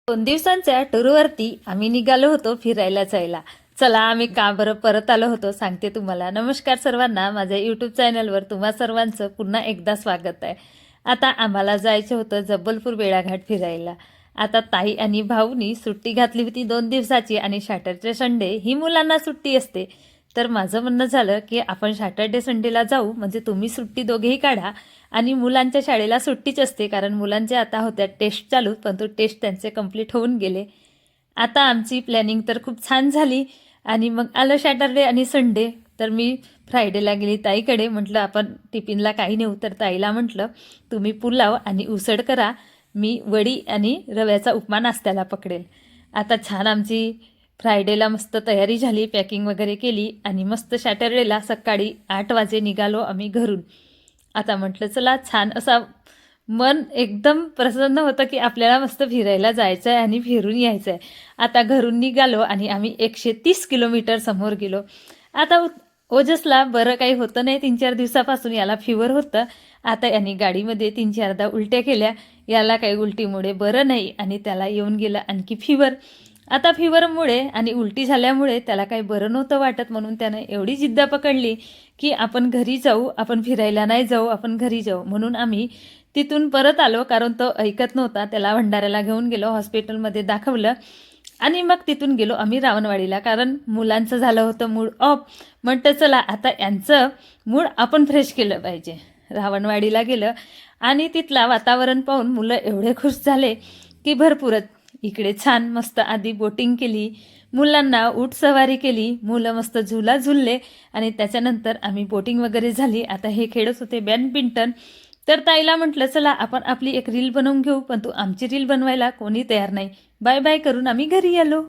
2 दिवसांच्या टूरवरती आम्ही निघालो होतो फिरायला जायला. चला आम्ही का बरं परत आलो होतो सांगते तुम्हाला. नमस्कार सर्वांना, माझ्या यूट्यूब चॅनलवर तुम्हा सर्वांचं पुन्हा एकदा स्वागत आहे. आता आम्हाला जायचं होतं जबलपूर बेळाघाट फिरायला. आता ताई आणि भाऊनी सुट्टी घातली होती 2 दिवसाची आणि सॅटर्डे संडे ही मुलांना सुट्टी असते. तर माझं म्हणणं झालं की आपण सॅटर्डे संडेला जाऊ, म्हणजे तुम्ही सुट्टी दोघेही काढा आणि मुलांच्या शाळेला सुट्टीच असते कारण मुलांच्या आता होत्या टेस्ट चालू, पण तो टेस्ट त्यांचे कंप्लीट होऊन गेले. आता आमची प्लॅनिंग तर खूप छान झाली आणि मग आलं सॅटर्डे आणि संडे. तर मी फ्रायडेला गेली ताईकडे, म्हटलं आपण टिफिनला काही नेऊ. तर ताईला म्हटलं तुम्ही पुलाव आणि उसळ करा, मी वडी आणि रव्याचा उपमा नाश्त्याला पकडेल. आता छान आमची फ्रायडेला मस्त तयारी झाली, पॅकिंग वगैरे केली आणि मस्त सॅटर्डेला सकाळी 8 वाजे निघालो आम्ही घरून. आता म्हटलं चला छान असा मन एकदम प्रसन्न होतं की आपल्याला मस्त फिरायला जायचं आहे आणि फिरून यायचं आहे. आता घरून निघालो आणि आम्ही 130 किलोमीटर समोर गेलो. आता ओजसला बरं काही होतं नाही, 3-4 दिवसापासून याला फिवर होतं. आता यांनी गाडीमध्ये 3-4दा उलट्या केल्या. याला काही उलटीमुळे बरं नाही आणि त्याला येऊन गेलं आणखी फिवर. आता फिवरमुळे आणि उलटी झाल्यामुळे त्याला काही बरं नव्हतं वाटत, म्हणून त्यानं एवढी जिद्द पकडली की आपण घरी जाऊ, आपण फिरायला नाही जाऊ, आपण घरी जाऊ. म्हणून आम्ही तिथून परत आलो, कारण तो ऐकत नव्हता. त्याला भंडाऱ्याला घेऊन गेलो, हॉस्पिटलमध्ये दाखवलं आणि मग तिथून गेलो आम्ही रावणवाडीला, कारण मुलांचं झालं होतं मूड ऑफ. म्हटलं चला आता यांचं मूड आपण फ्रेश केलं पाहिजे. रावणवाडीला गेलं आणि तिथला वातावरण पाहून मुलं एवढे खुश झाले की भरपूरच. इकडे छान मस्त आधी बोटिंग केली, मुलांना ऊट सवारी केली, मुलं मस्त झुला झुलले आणि त्याच्यानंतर आम्ही बोटिंग वगैरे झाली. आता हे खेळत होते बॅडमिंटन. तर ताईला म्हटलं चला आपण आपली एक रील बनवून घेऊ, पण तू आमची रील बनवायला कोणी तयार नाही. बाय बाय करून आम्ही घरी आलो.